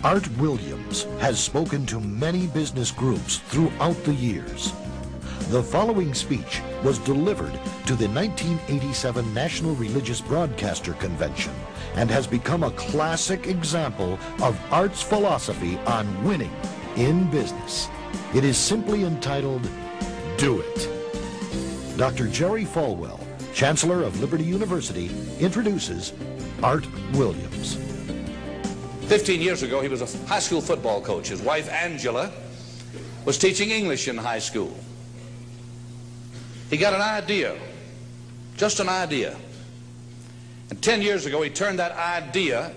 Art Williams has spoken to many business groups throughout the years. The following speech was delivered to the 1987 National Religious Broadcaster Convention and has become a classic example of Art's philosophy on winning in business. It is simply entitled, Do It. Dr. Jerry Falwell, Chancellor of Liberty University, introduces Art Williams. 15 years ago, he was a high school football coach. His wife, Angela, was teaching English in high school. He got an idea, just an idea. And 10 years ago, he turned that idea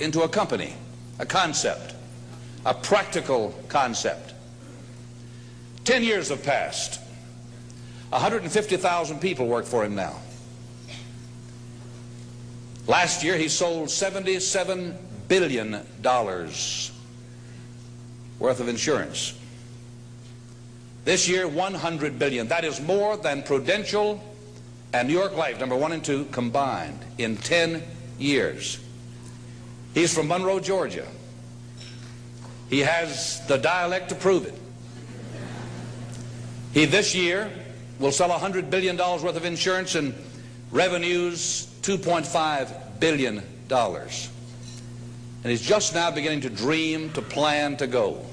into a company, a concept, a practical concept. 10 years have passed. 150,000 people work for him now. Last year, he sold $77 billion worth of insurance. This year, $100 billion. That is more than Prudential and New York Life, number 1 and 2, combined in 10 years. He's from Monroe, Georgia. He has the dialect to prove it. He, this year, will sell $100 billion worth of insurance and revenues $2.5 billion. And he's just now beginning to dream, to plan, to go.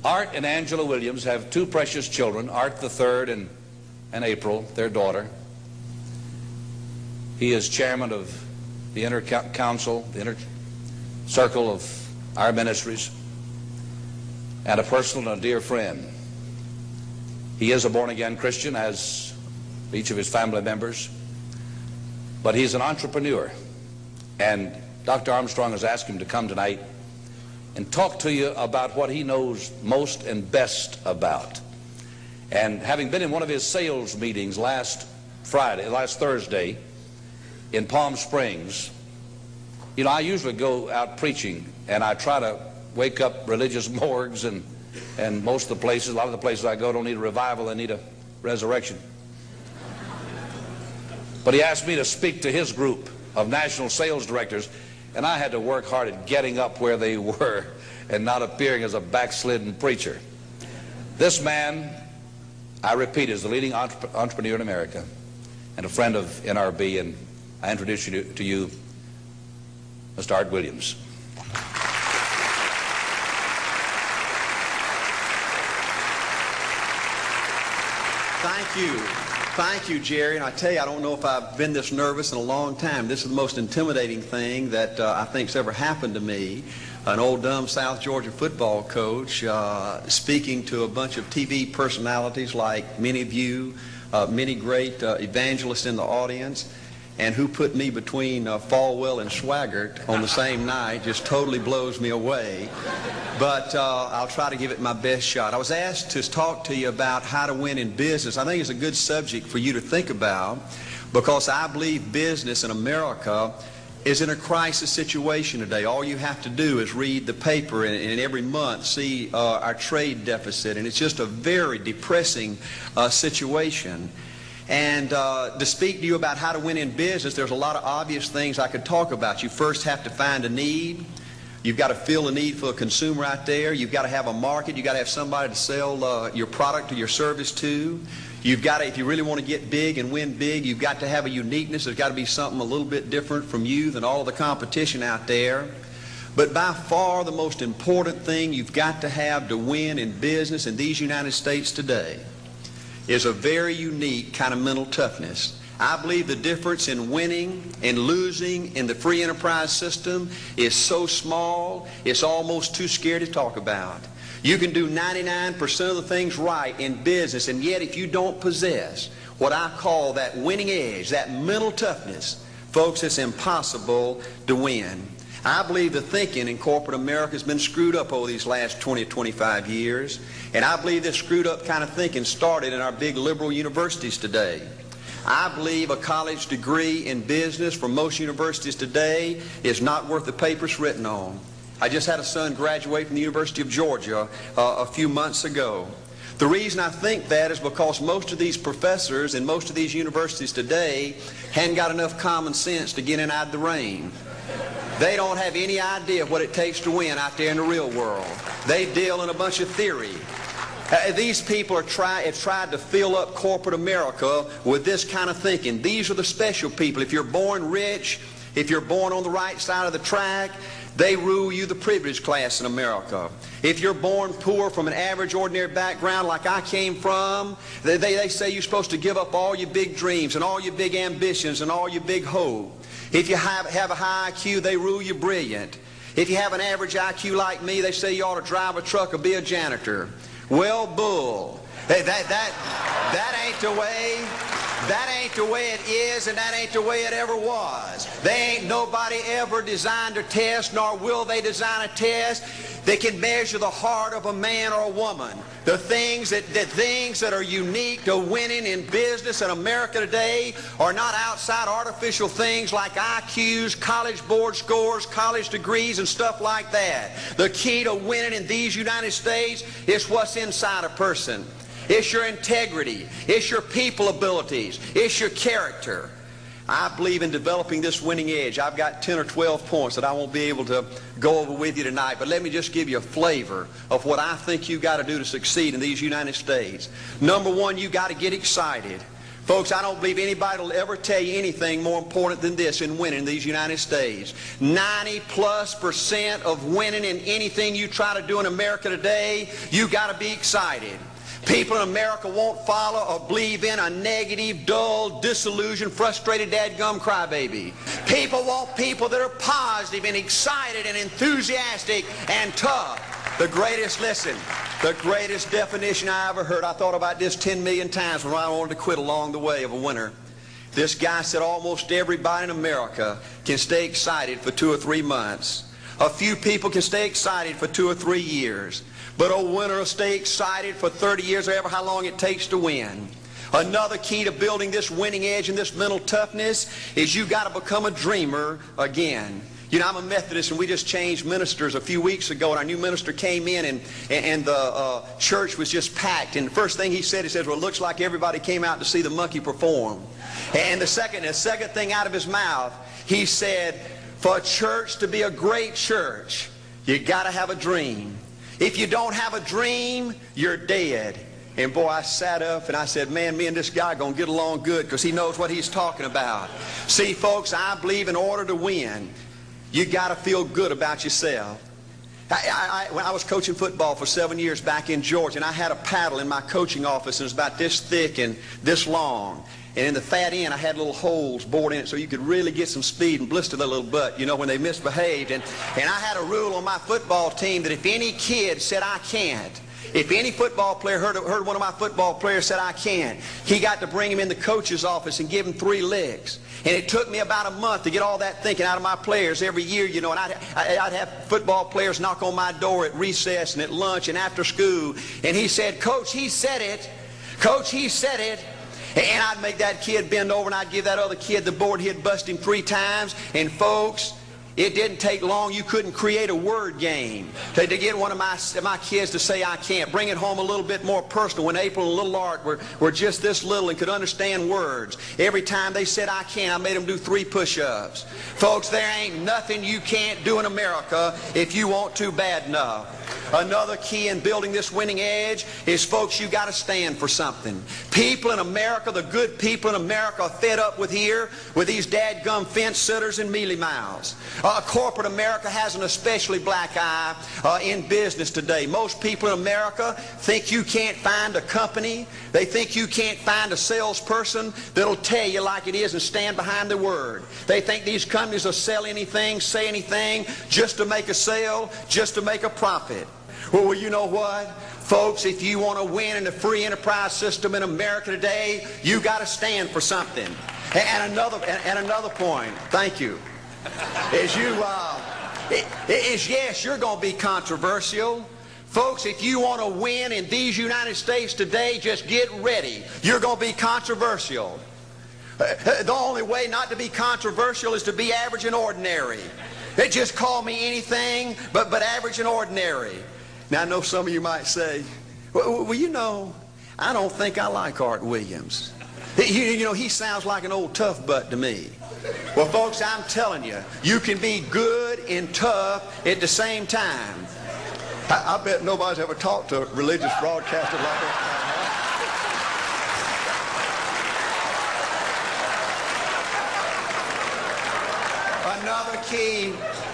Art and Angela Williams have 2 precious children, Art the third and April, their daughter. He is chairman of the inner council, the inner circle of our ministries, and a personal and a dear friend. He is a born-again Christian, as each of his family members, but he's an entrepreneur. And Dr. Armstrong has asked him to come tonight and talk to you about what he knows most and best about. And having been in one of his sales meetings last Thursday in Palm Springs, you know, I usually go out preaching and I try to wake up religious morgues, and most of the places, a lot of the places I go don't need a revival, they need a resurrection. But he asked me to speak to his group of national sales directors, and I had to work hard at getting up where they were and not appearing as a backslidden preacher. This man, I repeat, is the leading entrepreneur in America and a friend of NRB, and I introduce you to you, Mr. Art Williams. Thank you. Thank you, Jerry. And I tell you, I don't know if I've been this nervous in a long time. This is the most intimidating thing that I think's ever happened to me. An old dumb South Georgia football coach speaking to a bunch of TV personalities like many of you, many great evangelists in the audience, and who put me between Falwell and Swaggart on the same night just totally blows me away. But I'll try to give it my best shot. I was asked to talk to you about how to win in business. I think it's a good subject for you to think about, because I believe business in America is in a crisis situation today. All you have to do is read the paper and every month see our trade deficit, and it's just a very depressing situation. And to speak to you about how to win in business, there's a lot of obvious things I could talk about. You first have to find a need. You've got to fill a need for a consumer out there. You've got to have a market. You've got to have somebody to sell your product or your service to. You've got to, if you really want to get big and win big, you've got to have a uniqueness. There's got to be something a little bit different from you than all of the competition out there. But by far the most important thing you've got to have to win in business in these United States today is a very unique kind of mental toughness. I believe the difference in winning and losing in the free enterprise system is so small, it's almost too scary to talk about. You can do 99% of the things right in business, and yet if you don't possess what I call that winning edge, that mental toughness, folks, it's impossible to win. I believe the thinking in corporate America has been screwed up over these last 20 or 25 years, and I believe this screwed up kind of thinking started in our big liberal universities today. I believe a college degree in business from most universities today is not worth the paper it's written on. I just had a son graduate from the University of Georgia a few months ago. The reason I think that is because most of these professors in most of these universities today hadn't got enough common sense to get in out of the rain. They don't have any idea what it takes to win out there in the real world. They deal in a bunch of theory. These people have tried to fill up corporate America with this kind of thinking. These are the special people. If you're born rich, if you're born on the right side of the track, they rule you, the privileged class in America. If you're born poor from an average, ordinary background like I came from, they say you're supposed to give up all your big dreams and all your big ambitions and all your big hope. If you have a high IQ, they rule you brilliant. If you have an average IQ like me, they say you ought to drive a truck or be a janitor. Well, bull. Hey, that ain't the way. That ain't the way it is, and that ain't the way it ever was. They ain't nobody ever designed a test, nor will they design a test that can measure the heart of a man or a woman. The things that are unique to winning in business in America today are not outside artificial things like IQs, college board scores, college degrees, and stuff like that. The key to winning in these United States is what's inside a person. It's your integrity. It's your people abilities. It's your character. I believe in developing this winning edge. I've got 10 or 12 points that I won't be able to go over with you tonight, but let me just give you a flavor of what I think you've got to do to succeed in these United States. Number one, you've got to get excited. Folks, I don't believe anybody will ever tell you anything more important than this in winning in these United States. 90+% of winning in anything you try to do in America today, you've got to be excited. People in America won't follow or believe in a negative, dull, disillusioned, frustrated, dadgum crybaby. People want people that are positive and excited and enthusiastic and tough. The greatest definition I ever heard, I thought about this 10 million times when I wanted to quit along the way of a winner. This guy said almost everybody in America can stay excited for 2 or 3 months. A few people can stay excited for 2 or 3 years. But a winner will stay excited for 30 years or ever how long it takes to win. Another key to building this winning edge and this mental toughness is you got to become a dreamer again. You know, I'm a Methodist, and we just changed ministers a few weeks ago, and our new minister came in, and the church was just packed. And the first thing he said, well, it looks like everybody came out to see the monkey perform. And the second thing out of his mouth, he said, for a church to be a great church, you got to have a dream. If you don't have a dream, you're dead. And boy, I sat up and I said, man, me and this guy are going to get along good because he knows what he's talking about. See, folks, I believe in order to win, you got to feel good about yourself. When I was coaching football for 7 years back in Georgia, and I had a paddle in my coaching office, and it was about this thick and this long. And in the fat end, I had little holes bored in it so you could really get some speed and blister their little butt, you know, when they misbehaved. And I had a rule on my football team that if any kid said, I can't, if any football player heard one of my football players said, I can't, he got to bring him in the coach's office and give him 3 licks. And it took me about a month to get all that thinking out of my players every year, you know, and I'd have football players knock on my door at recess and at lunch and after school. And he said, Coach, he said it. Coach, he said it. And I'd make that kid bend over, and I'd give that other kid the board. He'd bust him 3 times. And folks, it didn't take long. You couldn't create a word game to get one of my kids to say, I can't. Bring it home a little bit more personal. When April and little Art were just this little and could understand words, every time they said, I can't, I made them do 3 push-ups. Folks, there ain't nothing you can't do in America if you want to bad enough. Another key in building this winning edge is, folks, you got to stand for something. People in America, the good people in America, are fed up with these dadgum fence sitters and mealy mouths. Corporate America has an especially black eye in business today. Most people in America think you can't find a company. They think you can't find a salesperson that'll tell you like it is and stand behind their word. They think these companies will sell anything, say anything, just to make a sale, just to make a profit. Well, you know what? Folks, if you want to win in the free enterprise system in America today, you got to stand for something. And another point, thank you, is yes, you're going to be controversial. Folks, if you want to win in these United States today, just get ready. You're going to be controversial. The only way not to be controversial is to be average and ordinary. They just call me anything but average and ordinary. Now, I know some of you might say, well, you know, I don't think I like Art Williams. You know, he sounds like an old tough butt to me. Well, folks, I'm telling you, you can be good and tough at the same time. I bet nobody's ever talked to a religious broadcaster like that.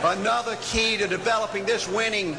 Another key to developing this winning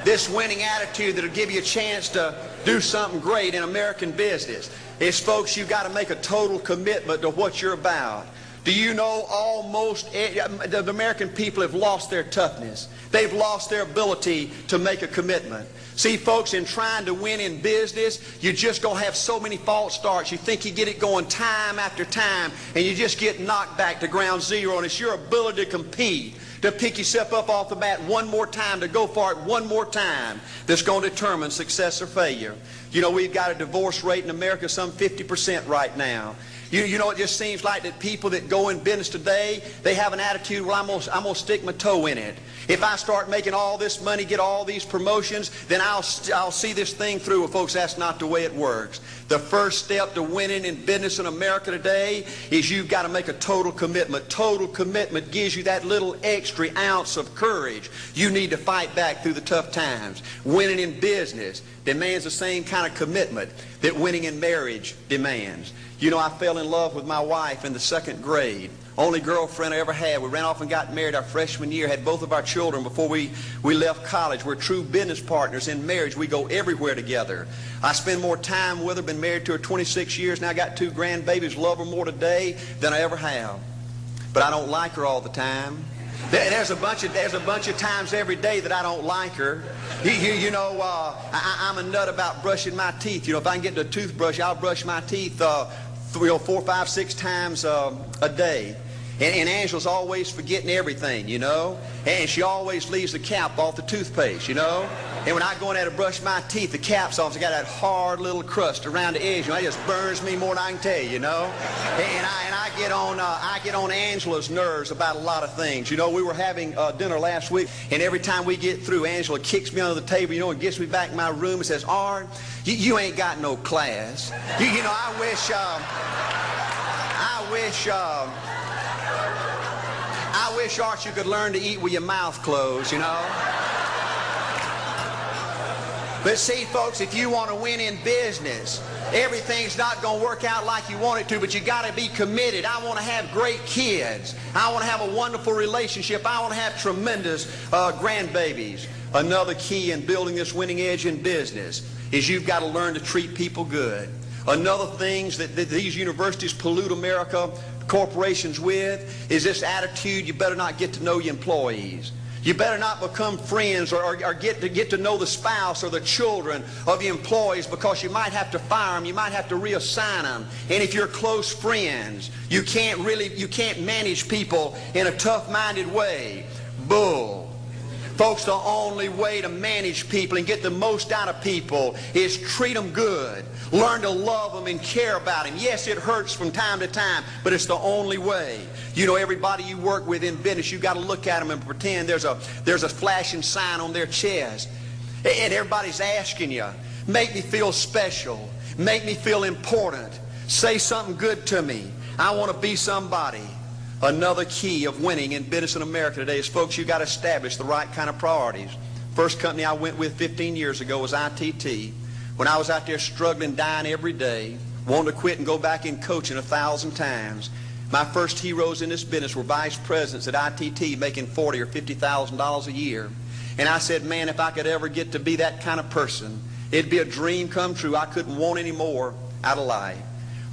attitude that'll give you a chance to do something great in American business is, folks, you've got to make a total commitment to what you're about. Do you know almost the American people have lost their toughness? They've lost their ability to make a commitment. See, folks, in trying to win in business, you're just going to have so many false starts. You think you get it going time after time, and you just get knocked back to ground zero, and it's your ability to compete, to pick yourself up off the bat one more time, to go for it one more time, that's going to determine success or failure. You know, we've got a divorce rate in America some 50% right now. You know, it just seems like that people that go in business today, they have an attitude, well, I'm gonna stick my toe in it. If I start making all this money, get all these promotions, then I'll see this thing through. Well, folks, that's not the way it works. The first step to winning in business in America today is you've got to make a total commitment. Total commitment gives you that little extra ounce of courage you need to fight back through the tough times. Winning in business demands the same kind of commitment that winning in marriage demands. You know, I fell in love with my wife in the 2nd grade. Only girlfriend I ever had. We ran off and got married our freshman year, had both of our children before we left college. We're true business partners in marriage. We go everywhere together. I spend more time with her, been married to her 26 years, now I got 2 grandbabies, love her more today than I ever have. But I don't like her all the time. There's a bunch of times every day that I don't like her. You know, I'm a nut about brushing my teeth. You know, if I can get the toothbrush, I'll brush my teeth 4, 5, 6 times a day. And Angela's always forgetting everything, you know. And she always leaves the cap off the toothpaste, you know. And when I go in there to brush my teeth, the cap's off. It's got that hard little crust around the edge. You know, it just burns me more than I can tell you, you know. And I get on Angela's nerves about a lot of things. You know, we were having dinner last week, and every time we get through, Angela kicks me under the table, you know, and gets me back in my room and says, "Art, you ain't got no class." You know, I wish, Art, you could learn to eat with your mouth closed, you know. But see, folks, if you want to win in business, everything's not going to work out like you want it to, but you got to be committed. I want to have great kids. I want to have a wonderful relationship. I want to have tremendous grandbabies. Another key in building this winning edge in business is you've got to learn to treat people good. Another thing that these universities pollute America, corporations with, is this attitude, you better not get to know your employees. You better not become friends or get to know the spouse or the children of your employees, because you might have to fire them, you might have to reassign them. And if you're close friends, you can't manage people in a tough-minded way. Bull. Folks, the only way to manage people and get the most out of people is treat them good. Learn to love them and care about them. Yes, it hurts from time to time, but it's the only way. You know, everybody you work with in business, you got to look at them and pretend there's a flashing sign on their chest. And everybody's asking you, make me feel special. Make me feel important. Say something good to me. I want to be somebody. Another key of winning in business in America today is, folks, you've got to establish the right kind of priorities. First company I went with 15 years ago was ITT. When I was out there struggling, dying every day, wanting to quit and go back in coaching 1,000 times, my first heroes in this business were vice presidents at ITT making $40,000 or $50,000 a year. And I said, man, if I could ever get to be that kind of person, it'd be a dream come true. I couldn't want any more out of life.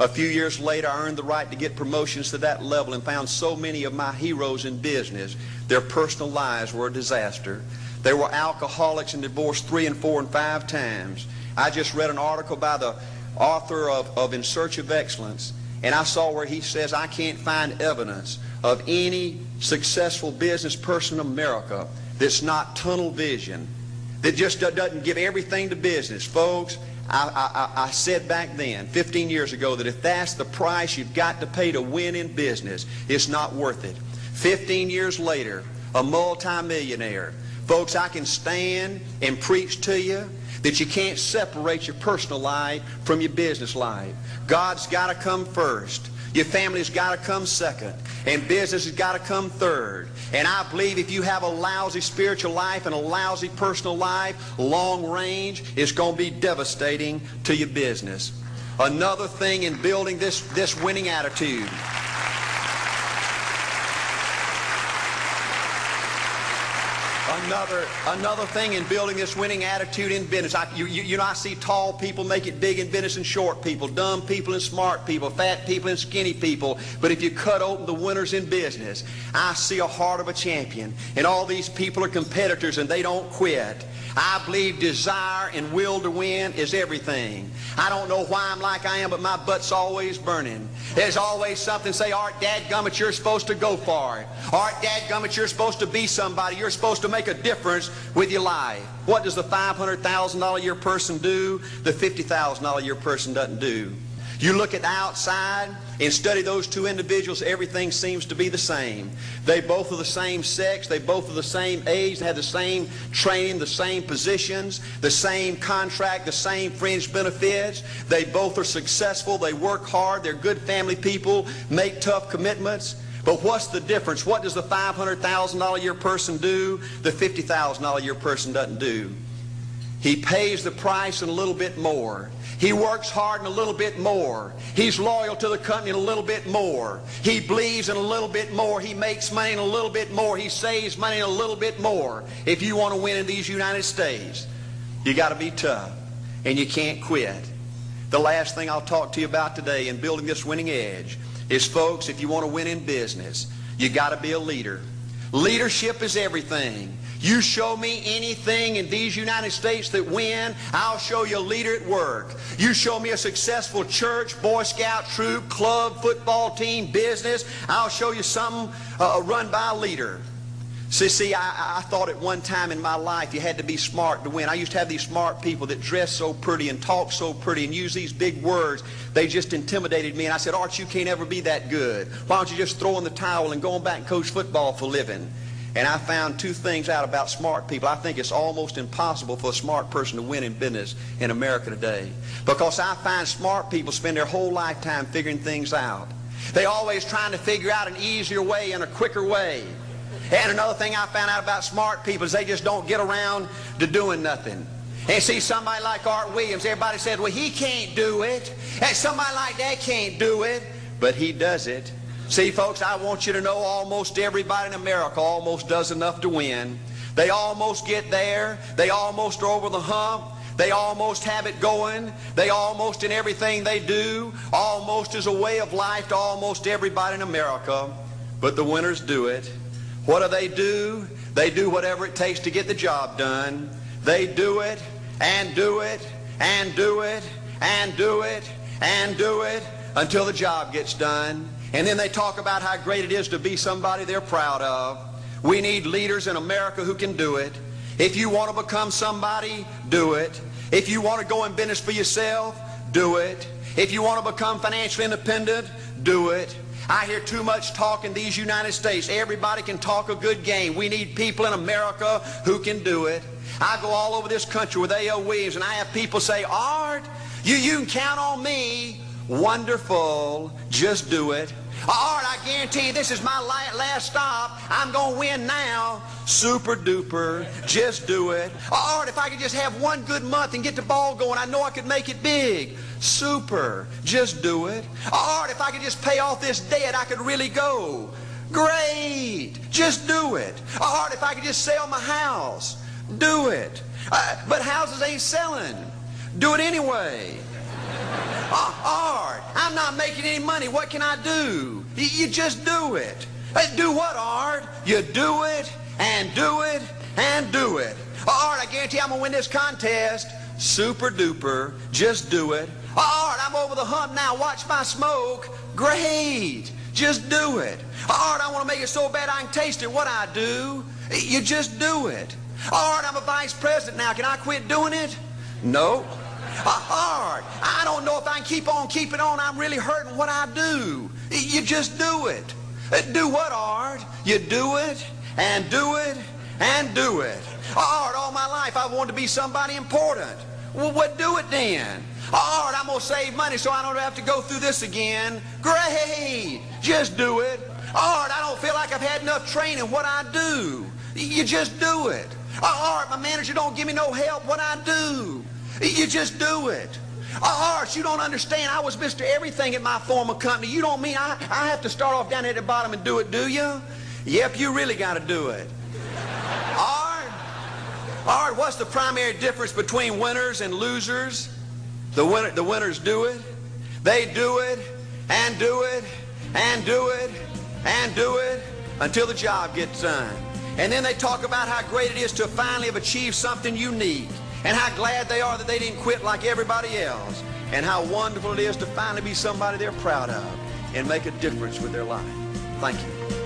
A few years later, I earned the right to get promotions to that level and found so many of my heroes in business, their personal lives were a disaster. They were alcoholics and divorced 3 and 4 and 5 times. I just read an article by the author of In Search of Excellence, and I saw where he says, I can't find evidence of any successful business person in America that's not tunnel vision, that just doesn't give everything to business. Folks, I said back then, 15 years ago, that if that's the price you've got to pay to win in business, it's not worth it. 15 years later, a multimillionaire, Folks, I can stand and preach to you that you can't separate your personal life from your business life. God's got to come first. Your family's got to come second. And business has got to come third. And I believe if you have a lousy spiritual life and a lousy personal life, long range, it's going to be devastating to your business. Another thing in building this winning attitude. Another thing in building this winning attitude in business. I see tall people make it big in business and short people, dumb people and smart people, fat people and skinny people. But if you cut open the winners in business, I see a heart of a champion. And all these people are competitors and they don't quit. I believe desire and will to win is everything. I don't know why I'm like I am, but my butt's always burning. There's always something say, Art, dadgummit, you're supposed to go for it. Art, dadgummit, you're supposed to be somebody. You're supposed to make a difference with your life. What does the $500,000 a year person do? The $50,000 a year person doesn't do. You look at the outside and study those two individuals, everything seems to be the same. They both are the same sex, they both are the same age, they have the same training, the same positions, the same contract, the same fringe benefits. They both are successful, they work hard, they're good family people, make tough commitments. But what's the difference? What does the $500,000 a year person do? The $50,000 a year person doesn't do. He pays the price and a little bit more. He works hard and a little bit more. He's loyal to the company and a little bit more. He believes in a little bit more. He makes money and a little bit more. He saves money and a little bit more. If you want to win in these United States, you got to be tough and you can't quit. The last thing I'll talk to you about today in building this winning edge is, folks, if you want to win in business, you got to be a leader. Leadership is everything. You show me anything in these United States that win, I'll show you a leader at work. You show me a successful church, Boy Scout troop, club, football team, business, I'll show you something run by a leader. See, I thought at one time in my life you had to be smart to win. I used to have these smart people that dress so pretty and talk so pretty and use these big words. They just intimidated me. And I said, Art, you can't ever be that good. Why don't you just throw in the towel and go on back and coach football for a living? And I found two things out about smart people. I think it's almost impossible for a smart person to win in business in America today. Because I find smart people spend their whole lifetime figuring things out. They're always trying to figure out an easier way and a quicker way. And another thing I found out about smart people is they just don't get around to doing nothing. And see, somebody like Art Williams, everybody said, well, he can't do it. And somebody like that can't do it. But he does it. See, folks, I want you to know almost everybody in America almost does enough to win. They almost get there. They almost are over the hump. They almost have it going. They almost in everything they do, almost is a way of life to almost everybody in America. But the winners do it. What do? They do whatever it takes to get the job done. They do it and do it and do it and do it and do it until the job gets done. And then they talk about how great it is to be somebody they're proud of. We need leaders in America who can do it. If you want to become somebody, do it. If you want to go in business for yourself, do it. If you want to become financially independent, do it. I hear too much talk in these United States. Everybody can talk a good game. We need people in America who can do it. I go all over this country with A.L. Williams, and I have people say, Art, you can count on me. Wonderful. Just do it. Art, I guarantee you this is my last stop. I'm going to win now. Super duper. Just do it. Art, if I could just have one good month and get the ball going, I know I could make it big. Super. Just do it. Art, if I could just pay off this debt, I could really go. Great. Just do it. Art, if I could just sell my house. Do it. But houses ain't selling. Do it anyway. Art, I'm not making any money. What can I do? You just do it. Do what, Art? You do it and do it and do it. Art, I guarantee I'm going to win this contest. Super duper. Just do it. Art, I'm over the hump now. Watch my smoke. Great. Just do it. Art, I want to make it so bad I can taste it. What I do? You just do it. Art, I'm a vice president now. Can I quit doing it? No. Art, I don't know if I can keep on keeping on. I'm really hurting. What I do? You just do it. Do what, Art? You do it and do it and do it. Art, all my life I wanted to be somebody important. Well, what do it then? Art, I'm going to save money so I don't have to go through this again. Great. Just do it. Art, I don't feel like I've had enough training. What I do? You just do it. Art, my manager don't give me no help. What I do? You just do it. Art, you don't understand. I was Mr. Everything at my former company. You don't mean I have to start off down at the bottom and do it, do you? Yep, you really got to do it. Art, what's the primary difference between winners and losers? The winners do it. They do it and do it and do it and do it until the job gets done. And then they talk about how great it is to finally have achieved something unique, and how glad they are that they didn't quit like everybody else, and how wonderful it is to finally be somebody they're proud of and make a difference with their life. Thank you.